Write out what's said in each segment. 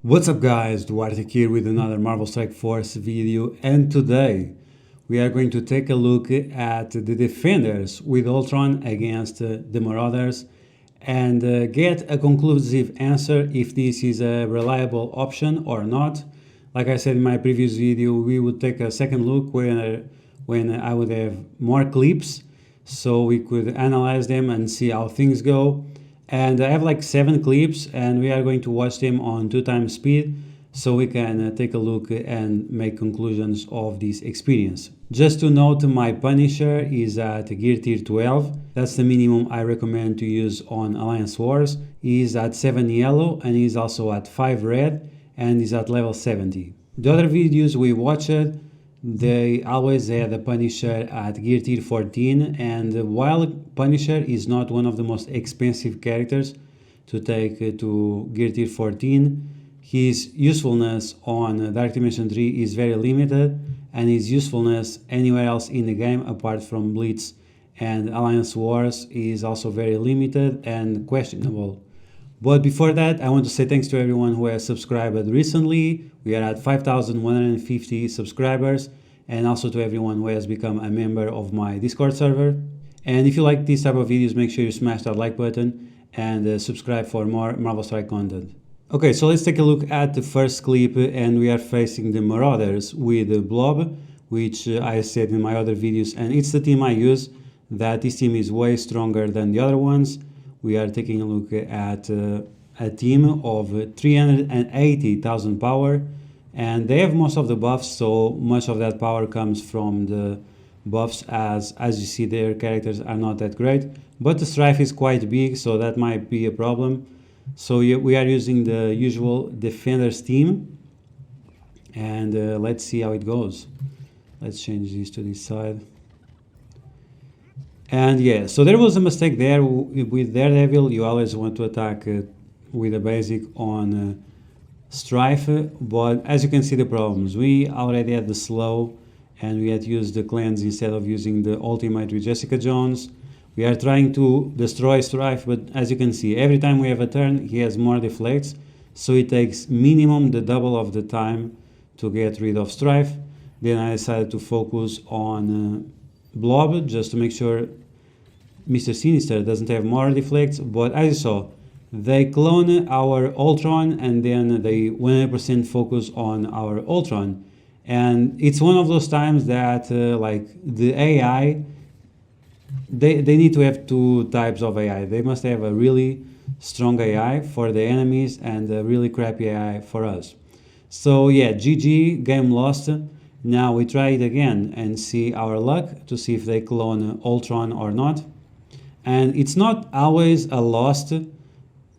What's up guys, Duarte here with another Marvel Strike Force video, and today we are going to take a look at the defenders with Ultron against the Marauders and get a conclusive answer if this is a reliable option or not. Like I said in my previous video, we would take a second look when I would have more clips so we could analyze them and see how things go. And I have like 7 clips and we are going to watch them on 2x speed so we can take a look and make conclusions of this experience. Just to note, my Punisher is at gear tier 12. That's the minimum I recommend to use on Alliance Wars. He is at 7 yellow and he's also at 5 red and is at level 70. The other videos we watched, they always had a Punisher at gear tier 14, and while Punisher is not one of the most expensive characters to take to gear tier 14, his usefulness on Dark Dimension 3 is very limited, and his usefulness anywhere else in the game apart from Blitz and Alliance Wars is also very limited and questionable. But before that, I want to say thanks to everyone who has subscribed recently. We are at 5,150 subscribers, and also to everyone who has become a member of my Discord server. And if you like this type of videos, make sure you smash that like button and subscribe for more Marvel Strike content. Okay, so let's take a look at the first clip, and we are facing the Marauders with Blob, which I said in my other videos, and it's the team I use, that this team is way stronger than the other ones. We are taking a look at a team of 380,000 power, and they have most of the buffs, so much of that power comes from the buffs, as you see their characters are not that great, but the strife is quite big, so that might be a problem. So we are using the usual defenders team, and let's see how it goes. Let's change this to this side. And yeah, so there was a mistake there with Daredevil. You always want to attack with a basic on Strife, but as you can see the problems. We already had the slow and we had used the cleanse instead of using the ultimate with Jessica Jones. We are trying to destroy Strife, but as you can see, every time we have a turn he has more deflects, so it takes minimum the double of the time to get rid of Strife. Then I decided to focus on Blob just to make sure Mr. Sinister doesn't have more deflects, but as you saw, they clone our Ultron and then they 100% focus on our Ultron. And it's one of those times that like the AI, they need to have 2 types of AI. They must have a really strong AI for the enemies and a really crappy AI for us. So yeah, GG, game lost. Now we try it again and see our luck to see if they clone Ultron or not. And it's not always a loss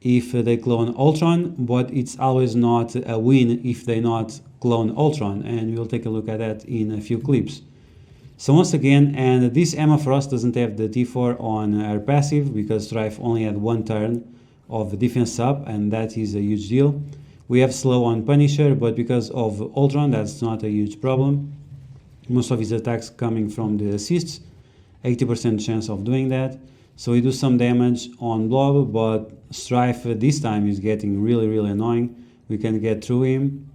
if they clone Ultron, but it's always not a win if they not clone Ultron, and we'll take a look at that in a few clips. So once again, and this Emma Frost doesn't have the T4 on her passive because Strife only had 1 turn of defense up, and that is a huge deal. We have slow on Punisher, but because of Ultron that's not a huge problem. Most of his attacks coming from the assists, 80% chance of doing that. So we do some damage on Blob, but Strife this time is getting really annoying. We can get through him.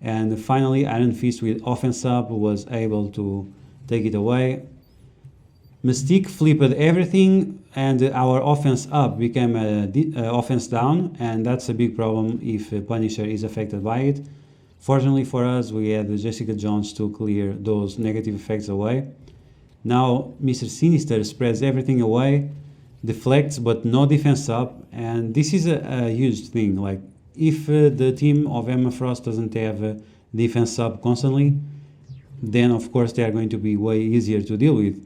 And finally, Iron Fist with offense up was able to take it away. Mystique flipped everything and our offense up became offense down, and that's a big problem if Punisher is affected by it. Fortunately for us, we had Jessica Jones to clear those negative effects away. Now Mr. Sinister spreads everything away, deflects but no defense up, and this is a huge thing. Like if the team of Emma Frost doesn't have defense up constantly, then of course they are going to be way easier to deal with.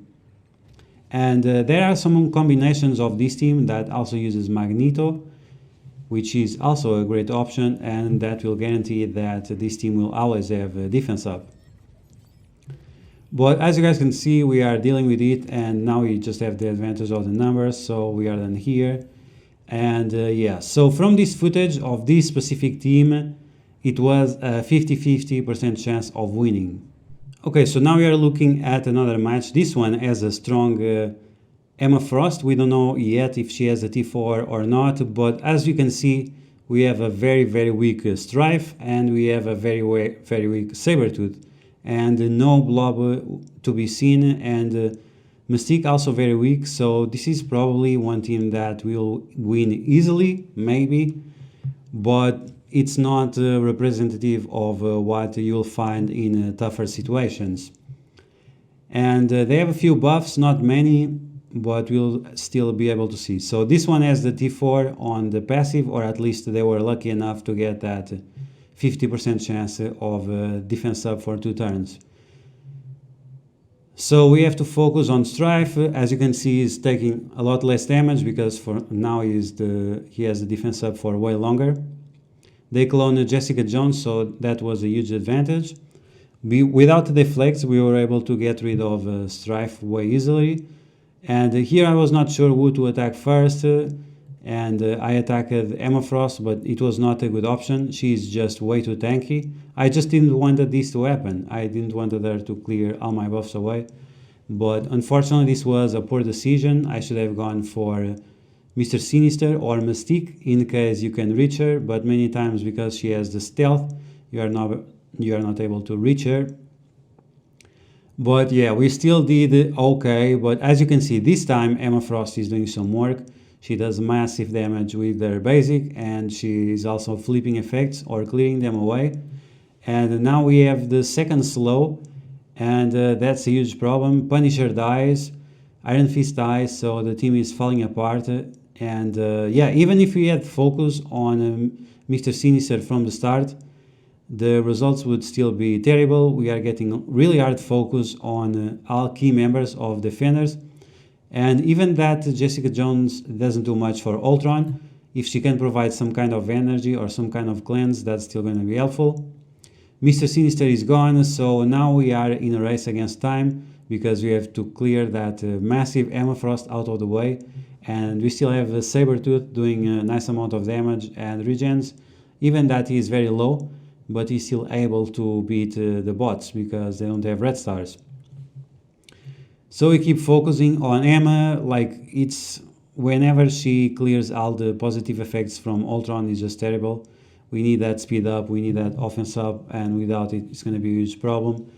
And there are some combinations of this team that also uses Magneto, which is also a great option, and that will guarantee that this team will always have defense up. But as you guys can see, we are dealing with it, and now we just have the advantage of the numbers, so we are done here. And yeah, so from this footage of this specific team, it was a 50-50% chance of winning. Okay, so now we are looking at another match. This one has a strong Emma Frost. We don't know yet if she has a T4 or not, but as you can see, we have a very weak Strife, and we have a very weak Sabertooth, and no blob to be seen, and Mystique also very weak. So this is probably one team that will win easily, maybe, but it's not representative of what you'll find in tougher situations. And they have a few buffs, not many, but we'll still be able to see. So this one has the T4 on the passive, or at least they were lucky enough to get that 50% chance of defense up for 2 turns. So we have to focus on Strife. As you can see, he's taking a lot less damage because for now he has the defense up for way longer. They cloned Jessica Jones, so that was a huge advantage. Without the deflects, we were able to get rid of Strife way easily. And here I was not sure who to attack first, and I attacked Emma Frost, but it was not a good option. She's just way too tanky. I just didn't want this to happen. I didn't want her to clear all my buffs away. But unfortunately, this was a poor decision. I should have gone for Mr. Sinister or Mystique in case you can reach her, but many times because she has the stealth, you are not able to reach her. But yeah, we still did okay, but as you can see, this time Emma Frost is doing some work. She does massive damage with their basic, and she is also flipping effects or clearing them away. And now we have the second slow, and that's a huge problem. Punisher dies, Iron Fist dies, so the team is falling apart. And yeah, even if we had focus on Mr. Sinister from the start, the results would still be terrible. We are getting really hard focus on all key members of Defenders. And even that Jessica Jones doesn't do much for Ultron. If she can provide some kind of energy or some kind of cleanse, that's still going to be helpful. Mr. Sinister is gone, so now we are in a race against time because we have to clear that massive Emma Frost out of the way. And we still have Sabertooth doing a nice amount of damage and regens. Even that he is very low, but he's still able to beat the bots because they don't have red stars. So we keep focusing on Emma, like it's whenever she clears all the positive effects from Ultron, is just terrible. We need that speed up, we need that offense up, and without it, it's going to be a huge problem.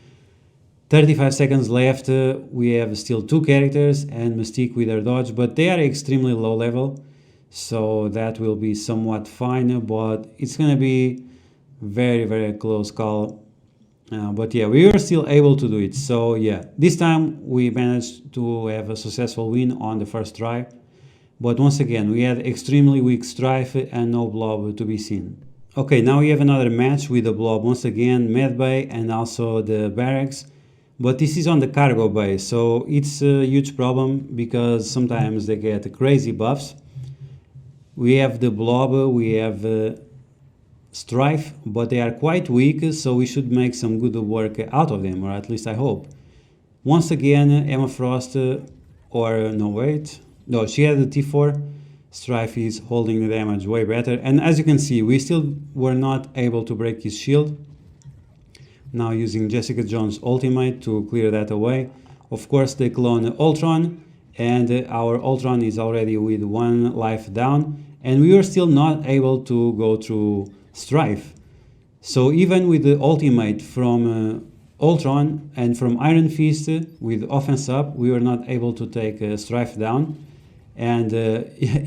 35 seconds left, we have still 2 characters and Mystique with her dodge, but they are extremely low level, so that will be somewhat fine, but it's going to be very close call. But yeah, we were still able to do it. So yeah, this time we managed to have a successful win on the first try. But once again, we had extremely weak Strife and no blob to be seen. Okay, now we have another match with the blob once again, Medbay and also the barracks. But this is on the cargo bay, so it's a huge problem because sometimes they get crazy buffs. We have the blob, we have Strife, but they are quite weak, so we should make some good work out of them, or at least I hope. Once again, Emma Frost, no, she had the T4. Strife is holding the damage way better, and as you can see, we still were not able to break his shield. Now using Jessica Jones' ultimate to clear that away. Of course, they clone Ultron, and our Ultron is already with 1 life down, and we were still not able to go through Strife. So even with the ultimate from Ultron and from Iron Fist with offense up, we were not able to take Strife down. And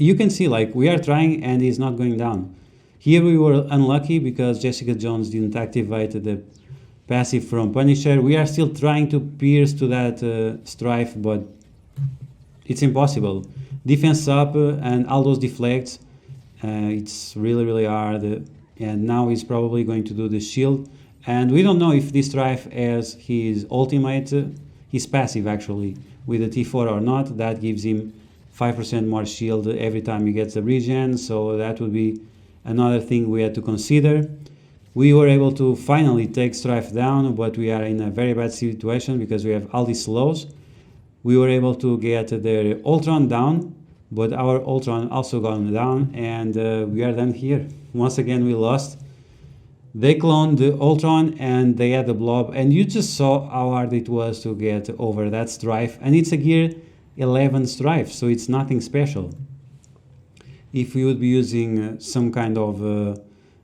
you can see, like, we are trying and he's not going down. Here we were unlucky because Jessica Jones didn't activate the passive from Punisher. We are still trying to pierce to that Strife, but it's impossible. Defense up and all those deflects, it's really hard. And now he's probably going to do the shield. And we don't know if this Strife has his ultimate, his passive actually, with the T4 or not. That gives him 5% more shield every time he gets a regen. So that would be another thing we had to consider. We were able to finally take Strife down, but we are in a very bad situation because we have all these slows. We were able to get their Ultron down, but our Ultron also gone down, and we are done here. Once again, we lost. They cloned the Ultron and they had the blob, and you just saw how hard it was to get over that Strife, and it's a gear 11 Strife, so it's nothing special. if we would be using some kind of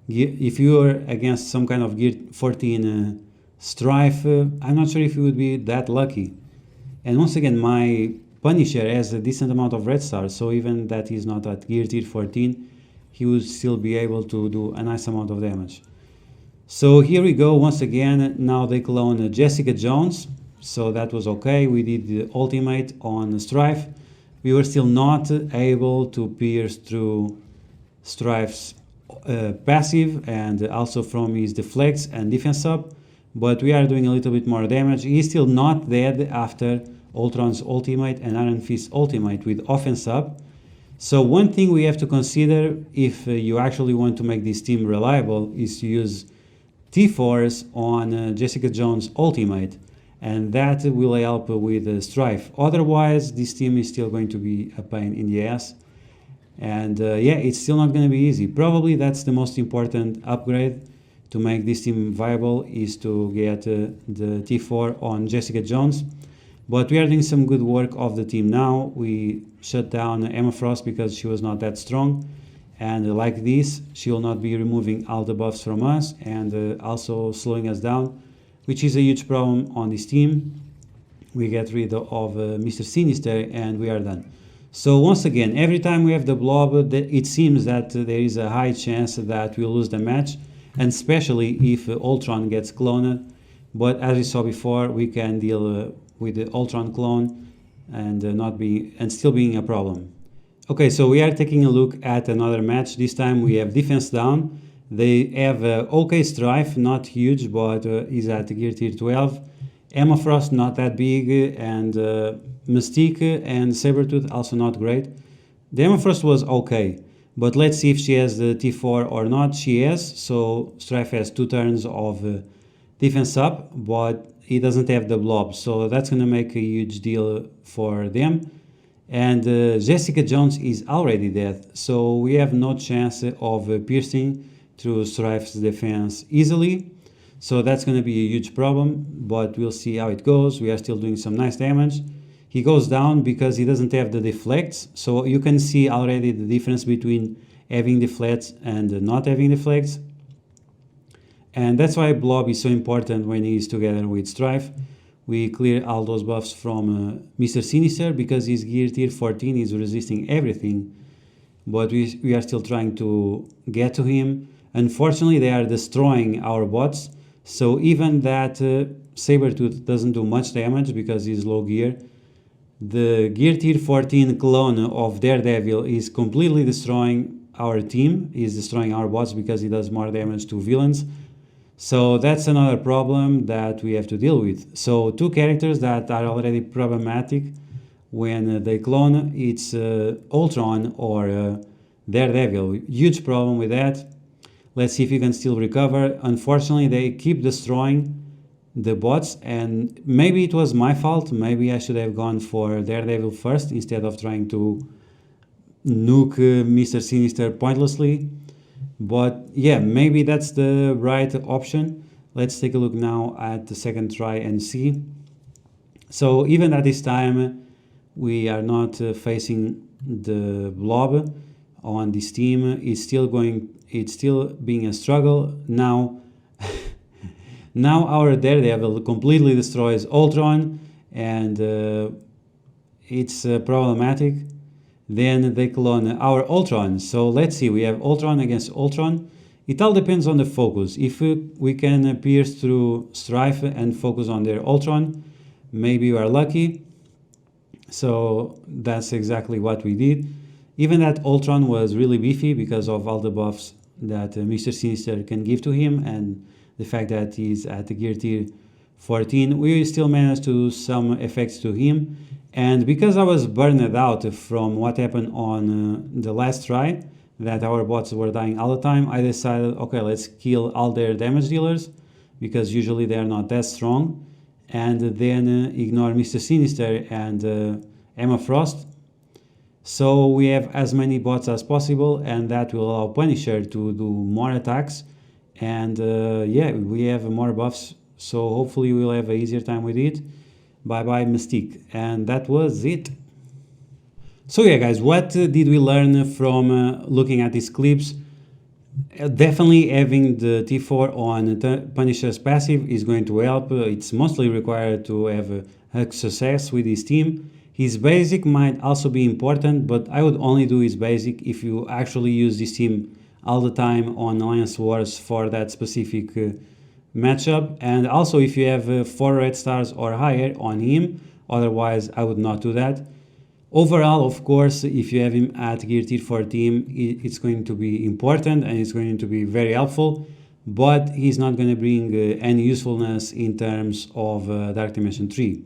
if you were against some kind of gear 14 strife, I'm not sure if you would be that lucky. And once again, my Punisher has a decent amount of red stars, so even that he's not at gear tier 14, he would still be able to do a nice amount of damage. So here we go once again. Now they clone Jessica Jones, so that was okay. We did the ultimate on Strife. We were still not able to pierce through Strife's passive and also from his deflects and defense up, but we are doing a little bit more damage. He's still not dead after Ultron's ultimate and Iron Fist ultimate with offense up. So one thing we have to consider if you actually want to make this team reliable is to use T-Force on Jessica Jones ultimate, and that will help with Strife. Otherwise, this team is still going to be a pain in the ass. And yeah, it's still not going to be easy. Probably that's the most important upgrade to make this team viable, is to get the T4 on Jessica Jones. But we are doing some good work of the team now. We shut down Emma Frost because she was not that strong. And like this, she will not be removing all the buffs from us and also slowing us down, which is a huge problem on this team. We get rid of Mr. Sinister and we are done. So once again, every time we have the blob, it seems that there is a high chance that we'll lose the match, and especially if Ultron gets cloned. But as we saw before, we can deal with the Ultron clone and still being a problem. Okay, so we are taking a look at another match. This time we have defense down. They have okay Strife, not huge, but is at gear tier 12. Emma Frost not that big, and Mystique and Sabretooth also not great. The Emma Frost was okay, but let's see if she has the T4 or not. She has, so Strife has 2 turns of defense up, but he doesn't have the blob, so that's going to make a huge deal for them. And Jessica Jones is already dead, so we have no chance of piercing through Strife's defense easily. So that's going to be a huge problem, but we'll see how it goes. We are still doing some nice damage. He goes down because he doesn't have the deflects, so you can see already the difference between having deflects and not having deflects. And that's why Blob is so important when he's together with Strife. We clear all those buffs from Mr. Sinister because his gear tier 14 is resisting everything, but we are still trying to get to him. Unfortunately, they are destroying our bots, so even that Sabretooth doesn't do much damage because he's low gear. The gear tier 14 clone of Daredevil is completely destroying our team. He's destroying our bots because he does more damage to villains. So that's another problem that we have to deal with. So 2 characters that are already problematic when they clone, it's Ultron or Daredevil. Huge problem with that. Let's see if you can still recover. Unfortunately, they keep destroying the bots, and maybe it was my fault. Maybe I should have gone for Daredevil first instead of trying to nuke Mr. Sinister pointlessly. But yeah, maybe that's the right option. Let's take a look now at the second try and see. So even at this time, we are not facing the blob on this team. It's still being a struggle. Now our Daredevil completely destroys Ultron, and it's problematic. Then they clone our Ultron. So let's see, we have Ultron against Ultron. It all depends on the focus. If we can pierce through Strife and focus on their Ultron, maybe we are lucky. So that's exactly what we did. Even that Ultron was really beefy because of all the buffs that Mr. Sinister can give to him, and the fact that he's at the gear tier 14, we still managed to do some effects to him. And because I was burned out from what happened on the last try, that our bots were dying all the time, I decided, okay, let's kill all their damage dealers, because usually they are not that strong, and then ignore Mr. Sinister and Emma Frost. So we have as many bots as possible, and that will allow Punisher to do more attacks. And yeah, we have more buffs, so hopefully we'll have an easier time with it. Bye bye Mystique. And that was it. So yeah guys, what did we learn from looking at these clips? Definitely having the T4 on Punisher's passive is going to help. It's mostly required to have a success with his team. His basic might also be important, but I would only do his basic if you actually use this team all the time on Alliance Wars for that specific matchup, and also if you have 4 red stars or higher on him. Otherwise I would not do that. Overall, of course, if you have him at gear tier 4 team, it's going to be important and it's going to be very helpful, but he's not going to bring any usefulness in terms of Dark Dimension 3.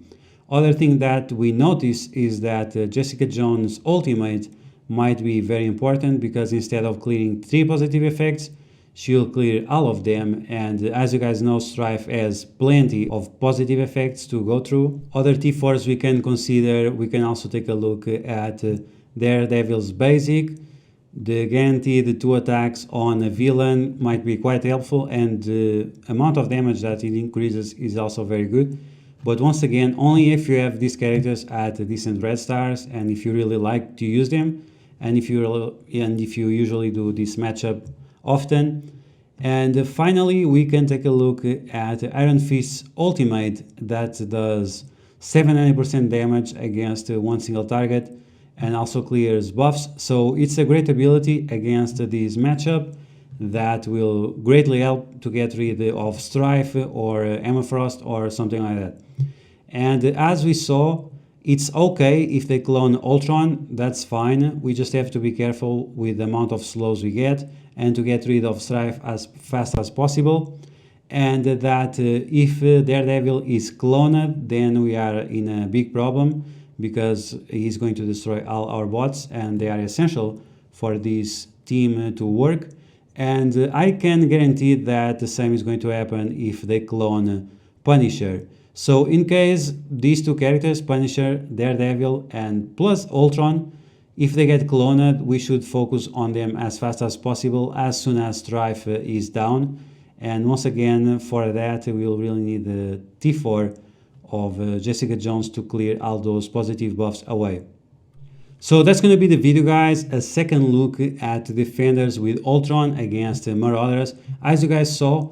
Other thing that we notice is that Jessica Jones' ultimate might be very important, because instead of clearing 3 positive effects, she'll clear all of them, and as you guys know, Strife has plenty of positive effects to go through. Other T4s we can consider, we can also take a look at Daredevil's basic. The guaranteed 2 attacks on a villain might be quite helpful, and the amount of damage that it increases is also very good. But once again, only if you have these characters at decent red stars, and if you really like to use them, and if you usually do this matchup often. And finally, we can take a look at Iron Fist's ultimate that does 700% damage against one single target and also clears buffs. So it's a great ability against this matchup that will greatly help to get rid of Strife or Emma or something like that. And as we saw, it's okay if they clone Ultron, that's fine. We just have to be careful with the amount of slows we get and to get rid of Strife as fast as possible. And that if Daredevil is cloned, then we are in a big problem, because he's going to destroy all our bots and they are essential for this team to work. And I can guarantee that the same is going to happen if they clone Punisher. So in case these 2 characters, Punisher, Daredevil, and plus Ultron, if they get cloned, we should focus on them as fast as possible as soon as Strife is down. And once again, for that, we'll really need the T4 of Jessica Jones to clear all those positive buffs away. So that's going to be the video, guys. A second look at Defenders with Ultron against Marauders. As you guys saw,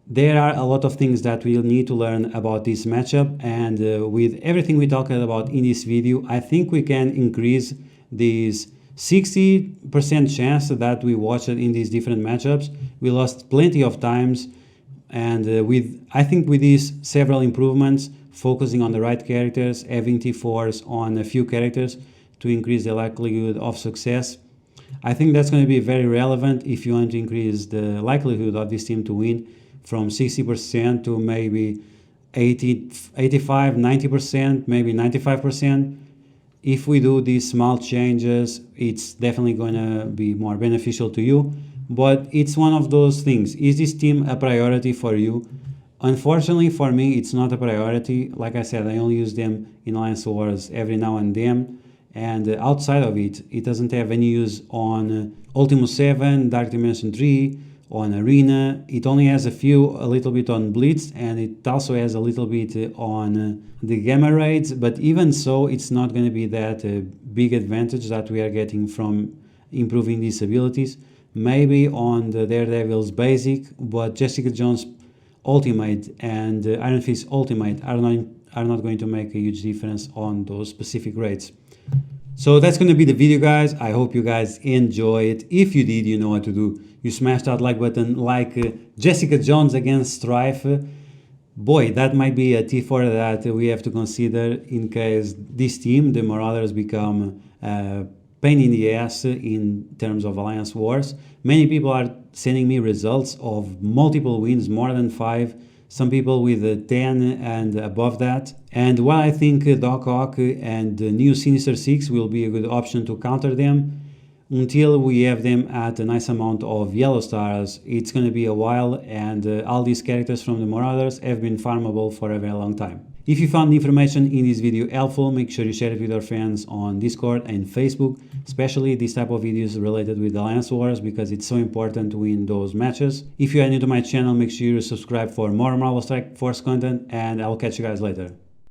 there are a lot of things that we'll need to learn about this matchup, and with everything we talked about in this video, I think we can increase this 60% chance that we watched in these different matchups. We lost plenty of times, and I think with these several improvements, focusing on the right characters, having T4s on a few characters to increase the likelihood of success, I think that's going to be very relevant if you want to increase the likelihood of this team to win from 60% to maybe 80, 85, 90%, maybe 95%. If we do these small changes, it's definitely going to be more beneficial to you. But it's one of those things. Is this team a priority for you? Unfortunately for me, it's not a priority. Like I said, I only use them in Alliance Wars every now and then. And outside of it, it doesn't have any use on Ultimo 7, Dark Dimension 3, on Arena. It only has a little bit on Blitz, and it also has a little bit on the Gamma Raids, but even so, it's not going to be that big advantage that we are getting from improving these abilities. Maybe on the Daredevil's basic, but Jessica Jones ultimate and Iron Fist ultimate are not going to make a huge difference on those specific raids. So that's going to be the video, guys. I hope you guys enjoy it. If you did, you know what to do. You smash that like button, like Jessica Jones against Strife. Boy, that might be a T4 that we have to consider in case this team, the Marauders, become a pain in the ass in terms of Alliance Wars. Many people are sending me results of multiple wins, more than 5. Some people with 10 and above that. And while I think Doc Ock and the new Sinister Six will be a good option to counter them, until we have them at a nice amount of yellow stars, it's going to be a while, and all these characters from the Marauders have been farmable for a very long time. If you found the information in this video helpful, make sure you share it with your friends on Discord and Facebook, especially this type of videos related with Alliance Wars, because it's so important to win those matches. If you are new to my channel, make sure you subscribe for more Marvel Strike Force content, and I'll catch you guys later.